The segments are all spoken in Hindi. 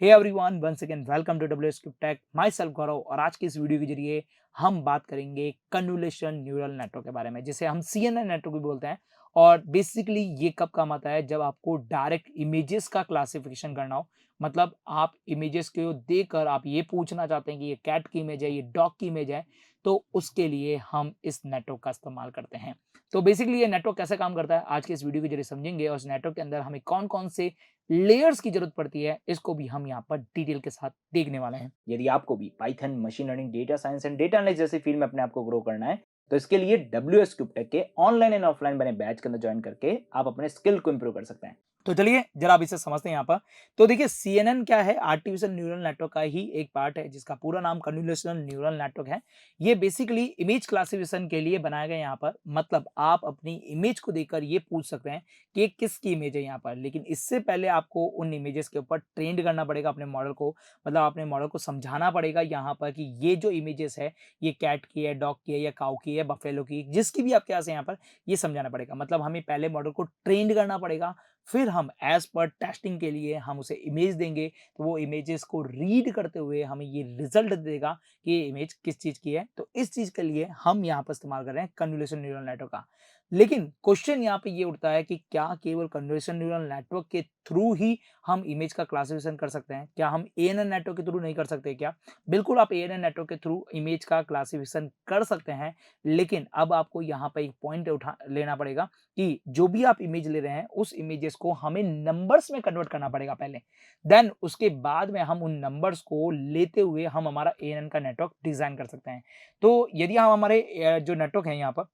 Hey everyone, once again welcome to W Script Tech. Myself Gaurav, और आज की इस वीडियो के जरिए हम बात करेंगे कन्वोल्यूशन न्यूरल नेटवर्क के बारे में, जिसे हम सीएनएन नेटवर्क भी बोलते हैं। और बेसिकली ये कब काम आता है? जब आपको डायरेक्ट इमेजेस का क्लासिफिकेशन करना हो। मतलब आप इमेजेस को देखकर आप ये पूछना चाहते हैं कि ये कैट की इमेज है, ये डॉग की इमेज है, तो उसके लिए हम इस नेटवर्क का इस्तेमाल करते हैं। तो बेसिकली ये नेटवर्क कैसे काम करता है, आज के इस वीडियो के जरिए समझेंगे। और इस नेटवर्क के अंदर हमें कौन कौन से लेयर्स की जरूरत पड़ती है, इसको भी हम यहाँ पर डिटेल के साथ देखने वाले हैं। यदि आपको भी Python, machine learning, data science and data analysis जैसी फील्ड में अपने आप को ग्रो करना है, तो इसके लिए डब्ल्यूएस क्यूबटेक के ऑनलाइन एंड ऑफलाइन बने बैच के अंदर ज्वाइन करके आप अपने स्किल को इंप्रूव कर सकते हैं। तो चलिए जरा अब इसे समझते हैं यहाँ पर। तो देखिए, सीएनएन क्या है? आर्टिफिशियल न्यूरल नेटवर्क का ही एक पार्ट है, जिसका पूरा नाम कन्वोल्यूशनल न्यूरल नेटवर्क है। ये बेसिकली इमेज क्लासिफिकेशन के लिए बनाया गया यहाँ पर। मतलब आप अपनी इमेज को देखकर ये पूछ सकते हैं कि ये किसकी इमेज है यहाँ पर। लेकिन इससे पहले आपको उन इमेजेस के ऊपर ट्रेंड करना पड़ेगा अपने मॉडल को। मतलब अपने मॉडल को समझाना पड़ेगा यहाँ पर कि ये जो इमेजेस है, ये कैट की है, डॉग की है, या काऊ की है, बफेलो की, जिसकी भी आपके पास है यहाँ पर, ये समझाना पड़ेगा। मतलब हमें पहले मॉडल को ट्रेंड करना पड़ेगा, फिर हम एज पर टेस्टिंग के लिए हम उसे इमेज देंगे, तो वो इमेजेस को रीड करते हुए हमें ये रिजल्ट देगा कि ये इमेज किस चीज की है। तो इस चीज के लिए हम यहाँ पर इस्तेमाल कर रहे हैं कन्वोल्यूशन न्यूरल नेटवर्क का। लेकिन क्वेश्चन यहाँ पे ये उठता है कि क्या केवल कन्वोल्यूशन न्यूरल नेटवर्क के थ्रू ही हम इमेज का क्लासिफिकेशन कर सकते हैं? क्या हम एएनएन नेटवर्क के थ्रू नहीं कर सकते क्या? बिल्कुल, आप एएनएन नेटवर्क के थ्रू इमेज का क्लासिफिकेशन कर सकते हैं। लेकिन अब आपको यहाँ पर एक पॉइंट उठा लेना पड़ेगा कि जो भी आप इमेज ले रहे हैं, उस इमेजेस को हमें नंबर्स में कन्वर्ट करना पड़ेगा पहले। देन उसके बाद में हम उन नंबर्स को लेते हुए हम हमारा एएनएन का नेटवर्क डिजाइन कर सकते हैं। तो यदि हम हमारे जो नेटवर्क है यहाँ पर,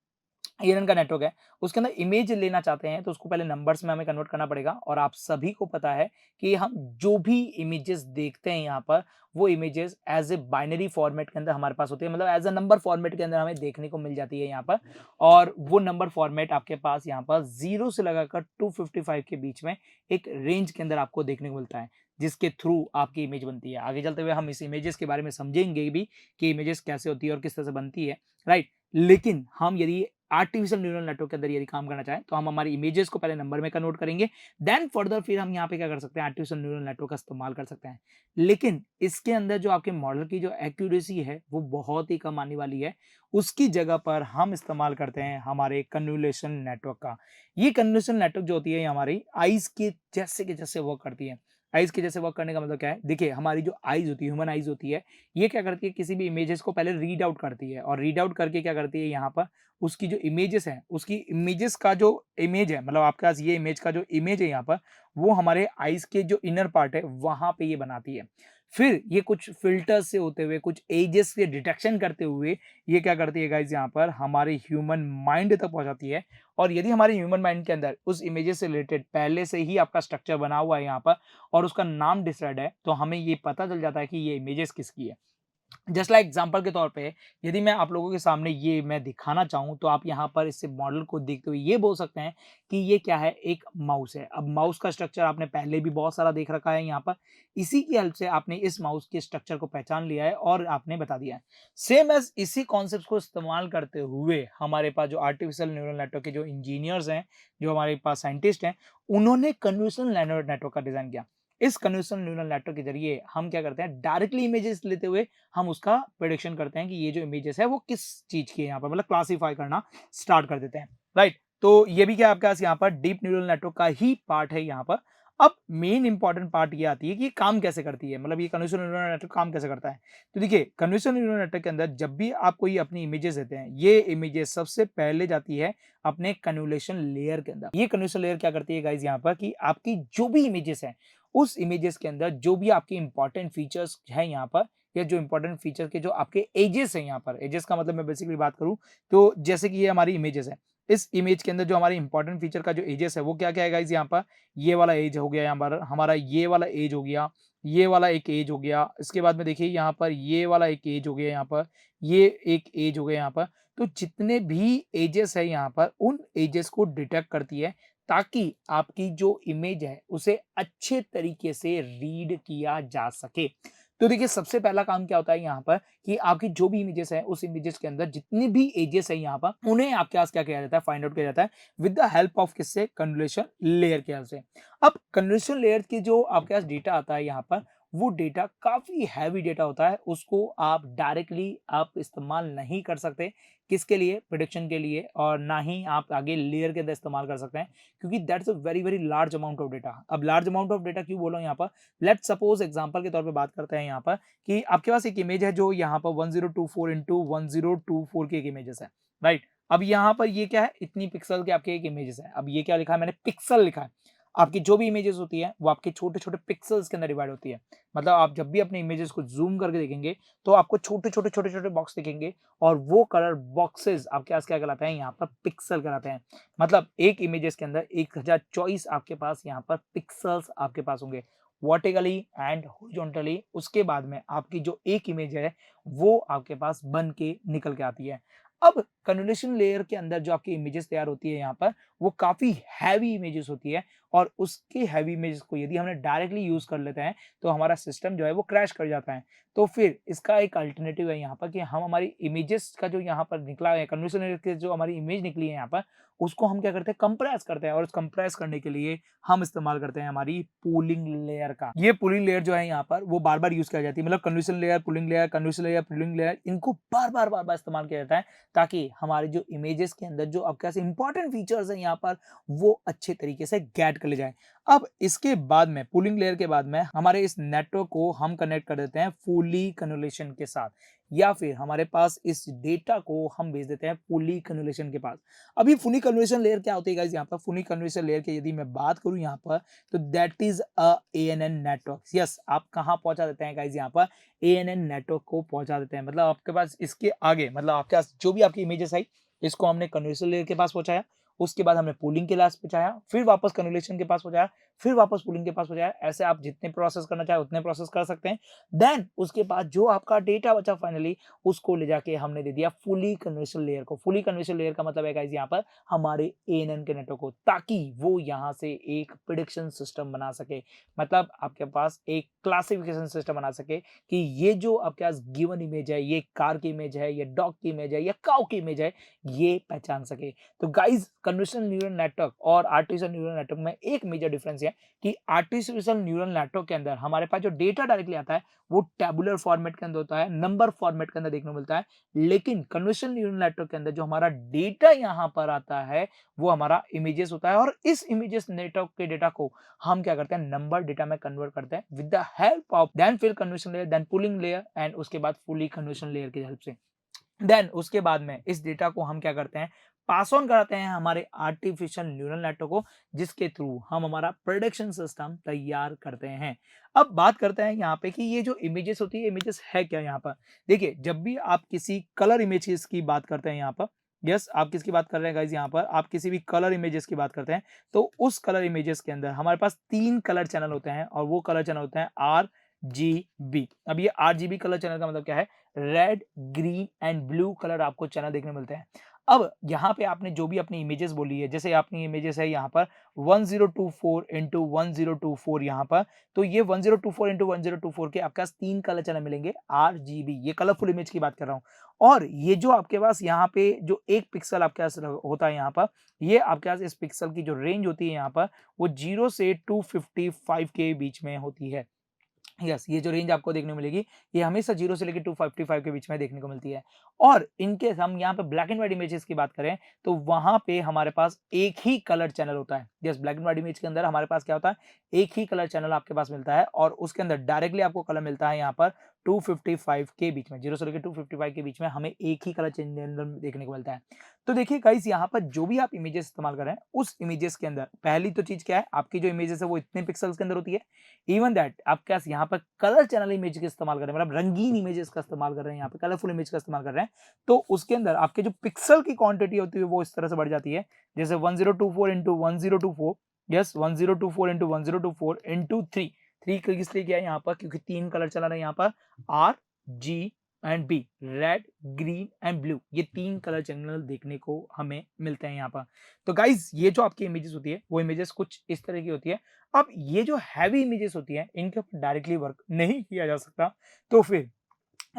एएनएन का नेटवर्क है, उसके अंदर इमेज लेना चाहते हैं, तो उसको पहले नंबर्स में हमें कन्वर्ट करना पड़ेगा। और आप सभी को पता है कि हम जो भी इमेजेस देखते हैं यहाँ पर, वो images as a binary format के अंदर हमारे पास होती है। मतलब एज अ नंबर फॉर्मेट के अंदर हमें देखने को मिल जाती है यहाँ पर। और वो नंबर फॉर्मेट आपके पास यहाँ पर 0 से लगाकर 255 के बीच में एक रेंज के अंदर आपको देखने को मिलता है, जिसके थ्रू आपकी इमेज बनती है। आगे चलते हुए हम इस इमेजेस के बारे में समझेंगे भी कि इमेजेस कैसे होती है और किस तरह से बनती है, राइट। लेकिन हम यदि आर्टिफिशियल न्यूरल नेटवर्क के अंदर यदि काम करना चाहें, तो हम हमारी इमेजेस को पहले नंबर में कन्वर्ट करेंगे। देन फर्दर फिर हम यहाँ पे क्या कर सकते हैं, आर्टिफिशियल न्यूरल नेटवर्क का इस्तेमाल कर सकते हैं। लेकिन इसके अंदर जो आपके मॉडल की जो एक्यूरेसी है, वो बहुत ही कम आने वाली है। उसकी जगह पर हम इस्तेमाल करते हैं हमारे कन्वोल्यूशन नेटवर्क का। ये कन्वोल्यूशन नेटवर्क जो होती है, ये हमारी आईज के जैसे वर्क करती है। आईज के जैसे वर्क करने का मतलब क्या है? देखिए, हमारी जो आईज होती है, ह्यूमन आईज होती है, ये क्या करती है, किसी भी इमेजेस को पहले रीड आउट करती है। और रीड आउट करके क्या करती है, यहाँ पर उसकी जो इमेजेस हैं, उसकी इमेजेस का जो इमेज है, मतलब आपके पास ये इमेज का जो इमेज है यहाँ पर, वो हमारे आईज के जो इनर पार्ट है, वहाँ पे ये बनाती है। फिर ये कुछ फ़िल्टर्स से होते हुए, कुछ एजेस के डिटेक्शन करते हुए, ये क्या करती है गाइज़, यहाँ पर हमारे ह्यूमन माइंड तक पहुँचाती है। और यदि हमारे ह्यूमन माइंड के अंदर उस इमेजेस से रिलेटेड पहले से ही आपका स्ट्रक्चर बना हुआ है यहाँ पर, और उसका नाम डिसाइड है, तो हमें ये पता चल जाता है कि ये इमेजेस किसकी है। जस्ट लाइक एग्जांपल के तौर पे, यदि मैं आप लोगों के सामने ये मैं दिखाना चाहूँ, तो आप यहाँ पर इससे मॉडल को देखते हुए ये बोल सकते हैं कि ये क्या है, एक माउस है। अब माउस का स्ट्रक्चर आपने पहले भी बहुत सारा देख रखा है यहाँ पर। इसी की हेल्प से आपने इस माउस के स्ट्रक्चर को पहचान लिया है और आपने बता दिया है। सेम एज़ इसी कॉन्सेप्ट को इस्तेमाल करते हुए हमारे पास जो आर्टिफिशियल न्यूरल नेटवर्क के जो इंजीनियर्स हैं, जो हमारे पास साइंटिस्ट हैं, उन्होंने कन्वोल्यूशनल नेटवर्क का डिज़ाइन किया। इस कन्वोल्यूशनल न्यूरल नेटवर्क के ज़रिए हम क्या करते हैं, डायरेक्टली इमेजेस लेते हुए हम उसका प्रेडिक्शन करते हैं कि ये जो इमेजेस है, वो किस चीज़ की है यहाँ पर, मतलब क्लासिफाई करना स्टार्ट कर देते हैं, राइट। तो ये भी क्या आपके पास यहाँ पर डीप न्यूरल नेटवर्क का ही पार्ट है यहाँ पर। अब मेन इंपॉर्टेंट पार्ट ये आती है कि ये काम कैसे करती है, मतलब ये कन्वोल्यूशनल न्यूरल नेटवर्क काम कैसे करता है। तो देखिए, कन्वोल्यूशनल न्यूरल नेटवर्क के अंदर जब भी आपको ये अपनी इमेजेस देते हैं, ये इमेजेस सबसे पहले जाती है अपने कन्वोल्यूशन लेयर के अंदर। ये कन्वोल्यूशन लेयर क्या करती है गाइस यहाँ पर, कि आपकी जो भी इमेजेस है, उस इमेजेस के अंदर जो भी आपके इंपॉर्टेंट फीचर्स हैं यहाँ पर, या जो इंपॉर्टेंट फीचर के जो आपके एजेस हैं यहाँ पर, एजेस का मतलब मैं बेसिकली बात करूँ, तो जैसे कि ये हमारी इमेजेस है, इस इमेज के अंदर जो हमारी इंपॉर्टेंट फीचर का जो एजेस है, वो क्या-क्या है गाइस यहाँ पर। ये वाला एज हो गया यहाँ पर हमारा, ये वाला एज हो गया, ये वाला एक एज हो गया, इसके बाद में देखिए यहाँ पर ये वाला एक एज हो गया यहाँ पर, ये एक एज हो गया यहाँ पर। तो जितने भी एजेस है यहाँ पर, उन एजेस को डिटेक्ट करती है, ताकि आपकी जो इमेज है, उसे अच्छे तरीके से रीड किया जा सके। तो देखिए, सबसे पहला काम क्या होता है यहाँ पर, कि आपकी जो भी इमेजेस हैं, उस इमेजेस के अंदर जितनी भी एजेस हैं यहाँ पर, उन्हें आपके पास क्या किया जाता है, फाइंड आउट किया जाता है विद द हेल्प ऑफ किससे, कन्वोल्यूशन लेयर की हेल्प से। अब कन्वोल्यूशन लेयर की जो आपके पास डेटा आता है यहाँ पर, वो डेटा काफ़ी हैवी डेटा होता है, उसको आप डायरेक्टली आप इस्तेमाल नहीं कर सकते। किसके लिए? प्रेडिक्शन के लिए, और ना ही आप आगे लेयर के अंदर इस्तेमाल कर सकते हैं, क्योंकि that's a very, very large amount of data. अब लार्ज अमाउंट ऑफ डेटा क्यों बोला हूँ यहाँ पर? लेट्स सपोज़ एग्ज़ाम्पल के तौर पे बात करते हैं यहाँ पर कि आपके पास एक इमेज है जो यहाँ पर 1024 इंटू 1024 की एक इमेजेस है, राइट? अब यहाँ पर ये क्या है? इतनी पिक्सल के आपके एक इमेजेस है। अब ये क्या लिखा है मैंने? पिक्सल लिखा है। आपकी जो भी इमेजेस होती है वो आपके छोटे-छोटे पिक्सेल्स के अंदर डिवाइड होती है। मतलब आप जब भी अपने इमेजेस को ज़ूम करके देखेंगे तो आपको छोटे-छोटे, छोटे-छोटे बॉक्स दिखेंगे, और वो कलर बॉक्सेस आपके पास क्या कहलाते हैं? यहाँ पर पिक्सल कहलाते हैं। मतलब एक इमेजेस के अंदर 1024 आपके पास यहाँ पर पिक्सेल्स आपके पास होंगे, वर्टिकली एंड हॉरिज़ॉन्टली। उसके बाद में आपकी जो एक इमेज है वो आपके पास बन के निकल के आती है। अब कन्वोल्यूशन लेयर के अंदर जो आपकी इमेजेस तैयार होती है यहाँ पर, वो काफ़ी हैवी इमेजेस होती है, और उसके हैवी इमेजेस को यदि हमने डायरेक्टली यूज़ कर लेते हैं तो हमारा सिस्टम जो है वो क्रैश कर जाता है। तो फिर इसका एक अल्टरनेटिव है यहाँ पर कि हम हमारी इमेजेस का जो यहाँ पर निकला है कन्वोल्यूशन लेयर के, जो हमारी इमेज निकली है यहाँ पर, उसको हम क्या करते हैं? कंप्रेस करते हैं, और उस कंप्रेस करने के लिए हम इस्तेमाल करते हैं हमारी पूलिंग लेयर का। ये पूलिंग लेयर जो है यहाँ पर वो बार-बार यूज़ किया जाती है। मतलब convolution layer, pooling layer, convolution layer, pooling layer, इनको बार-बार, बार-बार इस्तेमाल किया जाता है, ताकि हमारे जो इमेजेस के अंदर जो आपके पास इंपॉर्टेंट फीचर्स हैं यहाँ पर, वो अच्छे तरीके से गेट कर ले जाएँ। अब इसके बाद में पूलिंग लेयर के बाद में हमारे इस नेटवर्क को हम कनेक्ट कर देते हैं फुली कन्वोल्यूशन के साथ, या फिर हमारे पास इस डेटा को हम भेज देते हैं फुली कन्वोल्यूशन के पास। अभी फुली कन्वोल्यूशन लेयर क्या होती है गाइस? यहाँ पर फुली कन्वोल्यूशन लेयर की यदि मैं बात करूँ यहाँ पर, तो that is a ANN network. Yes, आप कहाँ पहुंचा देते हैं गाइस? यहाँ पर एएनएन नेटवर्क को पहुंचा देते हैं। मतलब आपके पास इसके आगे, मतलब आपके पास जो भी आपकी इमेजेस आई, इसको हमने कन्वोल्यूशन लेयर के पास पहुंचाया, उसके बाद हमने पूलिंग के पास पहुंचाया, फिर वापस कन्वोल्यूशन के पास पहुंचाया, फिर वापस पूलिंग के पास पहुंचाया। ऐसे आप जितने प्रोसेस करना चाहे उतने प्रोसेस कर सकते हैं। देन उसके बाद जो आपका डेटा बचा फाइनली, उसको ले जाके हमने दे दिया फुली कन्वोल्यूशन लेयर को। फुली कन्वोल्यूशन लेयर का मतलब है गाइस यहाँ पर हमारे एएनएन के नेटवर्क को, ताकि वो यहाँ से एक प्रेडिक्शन सिस्टम बना सके। मतलब आपके पास एक क्लासिफिकेशन सिस्टम बना सके कि ये जो आपके पास गिवन इमेज है, ये कार की इमेज है, ये डॉग की इमेज है, या काऊ की इमेज है, ये पहचान सके। तो गाइस, कन्वोल्यूशन न्यूरल नेटवर्क और आर्टिफिशियल न्यूरल नेटवर्क में एक मेजर डिफरेंस है कि आर्टिफिशियल न्यूरल नेटवर्क के अंदर हमारे पास जो डेटा डायरेक्टली आता है वो टेबुलर फॉर्मेट के अंदर होता है, नंबर फॉर्मेट के अंदर देखने को मिलता है। लेकिन कन्वोल्यूशन न्यूरल नेटवर्क के अंदर जो हमारा डेटा यहाँ पर आता है वो हमारा इमेजेस होता है, और इस इमेजेस नेटवर्क के डेटा को हम क्या करते हैं? नंबर डेटा में कन्वर्ट करते हैं with the help of then फिर convolution layer, then pooling layer, and उसके बाद फुली कन्वोल्यूशन लेयर की हेल्प से। देन उसके बाद में इस डेटा को हम क्या करते हैं? पास ऑन कराते हैं हमारे आर्टिफिशियल न्यूरल नेटवर्क को, जिसके थ्रू हम हमारा प्रेडिक्शन सिस्टम तैयार करते हैं। अब बात करते हैं यहाँ पे कि ये जो इमेजेस होती है, इमेजेस है क्या यहाँ पर? देखिए, जब भी आप किसी कलर इमेजेस की बात करते हैं यहाँ पर, यस, आप किसकी बात कर रहे हैं गाइस? यहाँ पर आप किसी भी कलर इमेजेस की बात करते हैं, तो उस कलर इमेजेस के अंदर हमारे पास 3 कलर चैनल होते हैं, और वो कलर चैनल होते हैं आरजीबी। अब ये आरजीबी कलर चैनल का मतलब क्या है? Red, green and blue colour आपको चैनल देखने मिलते हैं। अब यहाँ पे आपने जो भी अपनी इमेजेस बोली है, जैसे अपनी इमेजेस है यहाँ पर 1024 इंटू 1024 यहाँ पर, तो ये 1024 इंटू 1024 के आपके पास 3 कलर चैनल मिलेंगे आरजीबी, ये कलरफुल इमेज की बात कर रहा हूँ। और ये जो आपके पास यहाँ पे जो 1 पिक्सल आपके पास होता है यहाँ पर, ये आपके पास इस पिक्सल की जो रेंज होती है यहाँ पर, वो 0 से 255 के बीच में होती है। यस, ये जो रेंज आपको देखने को मिलेगी, ये हमेशा 0 से लेके 255 के बीच में देखने को मिलती है। और इनकेस हम यहाँ पे ब्लैक एंड व्हाइट इमेजेस की बात करें, तो वहाँ पे हमारे पास एक ही कलर चैनल होता है। Yes, black and white image के अंदर हमारे पास क्या होता है? एक ही कलर चैनल आपके पास मिलता है, और उसके अंदर डायरेक्टली आपको कलर मिलता है यहाँ पर 255 के बीच में, 0 से लेके 255 के बीच में हमें एक ही कलर चैनल देखने को मिलता है। तो देखिए गाइस, यहाँ पर जो भी आप इमेजेस इस्तेमाल कर रहे हैं, उस इमेजेस के अंदर पहली तो चीज़ क्या है? आपकी जो इमेजेस है वो इतने पिक्सेल्स के अंदर होती है। इवन दैट आपके पास यहाँ पर कलर चैनल इमेज का इस्तेमाल कर रहे हैं, मतलब रंगीन इमेजेस का इस्तेमाल कर रहे हैं, यहाँ पे कलरफुल इमेज का इस्तेमाल कर रहे हैं, तो उसके अंदर आपके जो पिक्सल की क्वांटिटी होती है वो इस तरह से बढ़ जाती है। जैसे 1024 इंटू 1024, यस, 1024 इंटू 1024 इंटू 3, 3 किस लिए किया है यहाँ पर? क्योंकि 3 कलर चला रहा है यहाँ पर, R G and B, red, green and blue, ये 3 कलर चैनल देखने को हमें मिलते हैं यहाँ पर। तो गाइज, ये जो आपकी इमेजेस होती है वो इमेजेस कुछ इस तरह की होती है। अब ये जो हैवी इमेजेस होती है, इनके ऊपर डायरेक्टली वर्क नहीं किया जा सकता, तो फिर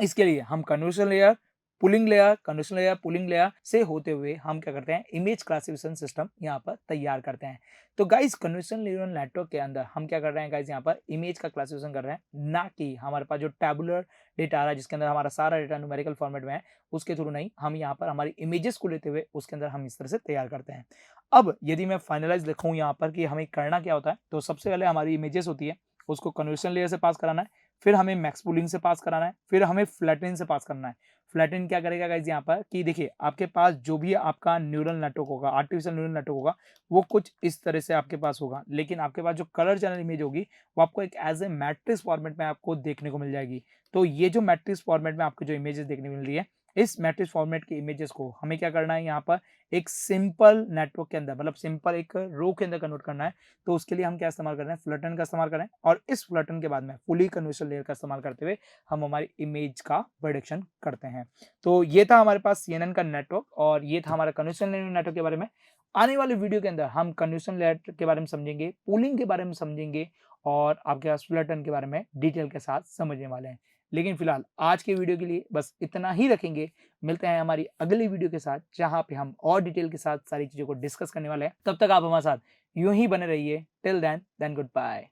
इसके लिए हम convolution layer, pulling layer, convolution layer, pulling layer से होते हुए हम क्या करते हैं, इमेज क्लासिफिकेशन सिस्टम यहाँ पर तैयार करते हैं। तो गाइस कन्वोल्यूशन न्यूरल नेटवर्क के अंदर हम क्या कर रहे हैं गाइस, यहाँ पर इमेज का क्लासिफिकेशन कर रहे हैं, ना कि हमारे पास जो टैबुलर डेटा आ रहा है जिसके अंदर हमारा सारा डेटा न्यूमेरिकल फॉर्मेट में है, उसके थ्रू नहीं, हम यहाँ पर हमारी इमेजेस को लेते हुए उसके अंदर हम इस तरह से तैयार करते हैं। अब यदि मैं फाइनलाइज लिखूँ यहाँ पर कि हमें करना क्या होता है, तो सबसे पहले हमारी इमेजेस होती है, उसको कन्वोल्यूशन लेयर से पास कराना है, फिर हमें मैक्स पूलिंग से पास कराना है, फिर हमें फ्लैटेन से पास करना है। फ्लैटेन क्या करेगा गाइस यहाँ पर कि देखिए आपके पास जो भी आपका न्यूरल नेटवर्क होगा, आर्टिफिशियल न्यूरल नेटवर्क होगा, वो कुछ इस तरह से आपके पास होगा, लेकिन आपके पास जो कलर चैनल इमेज होगी वो आपको एक एज ए मैट्रिक्स फॉर्मेट में आपको देखने को मिल जाएगी। तो ये जो मैट्रिक्स फॉर्मेट में आपको जो इमेजेस देखने को मिल रही है, इस मैट्रिक्स फॉर्मेट की इमेजेस को हमें क्या करना है, यहाँ पर एक सिंपल नेटवर्क के अंदर, मतलब सिंपल एक रो के अंदर कन्वर्ट करना है। तो उसके लिए हम क्या इस्तेमाल कर रहे हैं, फ्लैटेन का इस्तेमाल कर रहे हैं, और इस फ्लैटेन के बाद में फुली कन्वोल्यूशन लेयर का इस्तेमाल करते हुए हम हमारी इमेज का प्रेडिक्शन करते हैं। तो ये था हमारे पास CNN का नेटवर्क, और ये था हमारा कन्वोल्यूशन नेटवर्क के बारे में। आने वाले वीडियो के अंदर हम कन्वोल्यूशन लेयर के बारे में समझेंगे, पूलिंग के बारे में समझेंगे, और आपके पास फ्लैटेन के बारे में डिटेल के साथ समझने वाले हैं। लेकिन फिलहाल आज के वीडियो के लिए बस इतना ही रखेंगे। मिलते हैं हमारी अगली वीडियो के साथ, जहां पे हम और डिटेल के साथ सारी चीजों को डिस्कस करने वाले हैं। तब तक आप हमारे साथ यूं ही बने रहिए। Till then good bye.